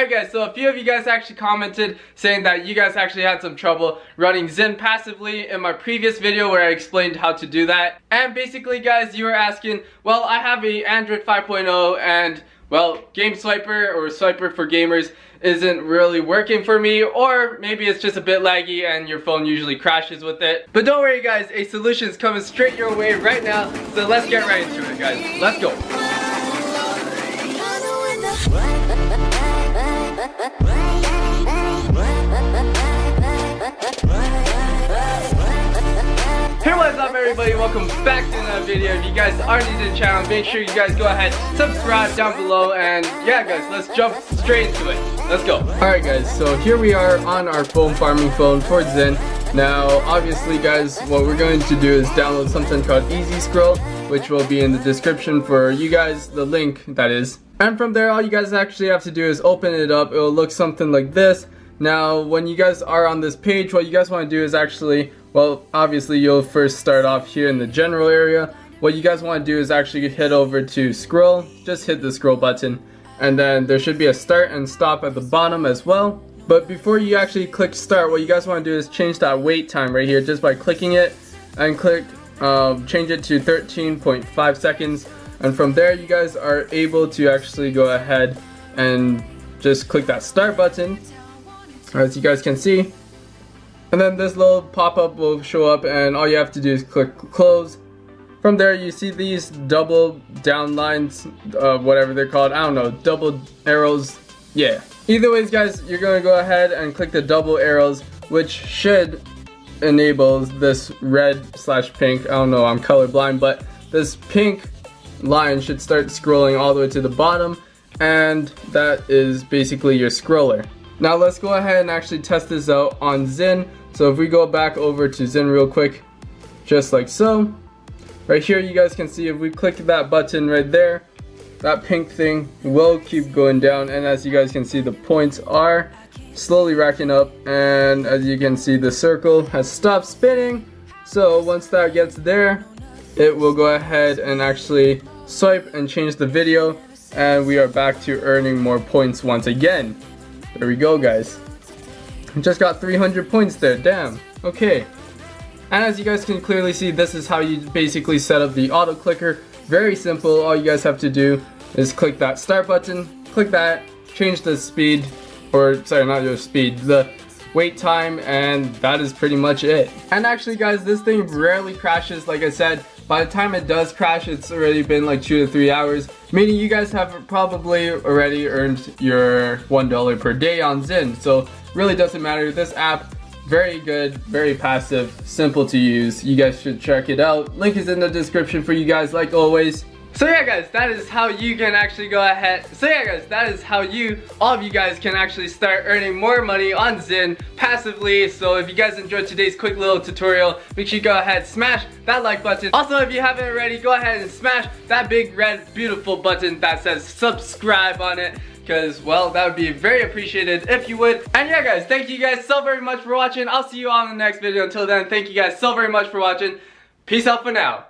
Alright guys, so a few of you guys actually commented saying that you guys actually had some trouble running Zynn Passively in my previous video where I explained how to do that. And basically guys, you were asking, well, I have a Android 5.0 and well, Game Swiper or Swiper for gamers isn't really working for me, or maybe it's just a bit laggy and your phone usually crashes with it. But don't worry guys, a solution is coming straight your way right now, so let's get right into it guys. Let's go. Hey, what's up everybody, welcome back to another video. If you guys are new to the channel, make sure you guys go ahead, subscribe down below, and yeah guys, let's jump straight into it. Let's go. Alright guys, so here we are on our phone farming phone for Zynn. Now obviously guys, what we're going to do is download something called Easy Scroll, which will be in the description for you guys, the link that is. And from there, all you guys actually have to do is open it up. It will look something like this. Now when you guys are on this page, what you guys want to do is actually, well, obviously you'll first start off here in the general area. What you guys want to do is actually head over to scroll, just hit the scroll button, and then there should be a start and stop at the bottom as well. But before you actually click start, what you guys want to do is change that wait time right here just by clicking it, and click change it to 13.5 seconds. And from there you guys are able to actually go ahead and just click that start button, as you guys can see. And then this little pop-up will show up and all you have to do is click close. From there you see these double down lines, whatever they're called, I don't know, double arrows, yeah. Either ways guys, you're going to go ahead and click the double arrows, which should enable this red/pink, I don't know, I'm colorblind, but this pink line should start scrolling all the way to the bottom, and that is basically your scroller. Now let's go ahead and actually test this out on Zynn. So if we go back over to Zynn real quick, just like so. Right here you guys can see if we click that button right there, that pink thing will keep going down, and as you guys can see the points are slowly racking up, and as you can see the circle has stopped spinning. So once that gets there, it will go ahead and actually swipe and change the video, and we are back to earning more points once again. There we go guys. Just got 300 points there, damn. Okay. And as you guys can clearly see, this is how you basically set up the auto clicker. Very simple, all you guys have to do is click that start button, click that, change the speed, or sorry, not your speed, the wait time, and that is pretty much it. And actually guys, this thing rarely crashes. Like I said, by the time it does crash, it's already been like 2 to 3 hours, meaning you guys have probably already earned your $1 per day on Zynn. So really doesn't matter. This app, very good, very passive, simple to use. You guys should check it out. Link is in the description for you guys like always. So yeah guys, that is how you can actually go ahead. So yeah guys, that is how all of you guys can actually start earning more money on Zynn passively. So if you guys enjoyed today's quick little tutorial, make sure you go ahead, smash that like button. Also, if you haven't already, go ahead and smash that big red beautiful button that says subscribe on it, because well, that would be very appreciated if you would. And yeah guys, thank you guys so very much for watching. I'll see you all in the next video. Until then, thank you guys so very much for watching. Peace out for now.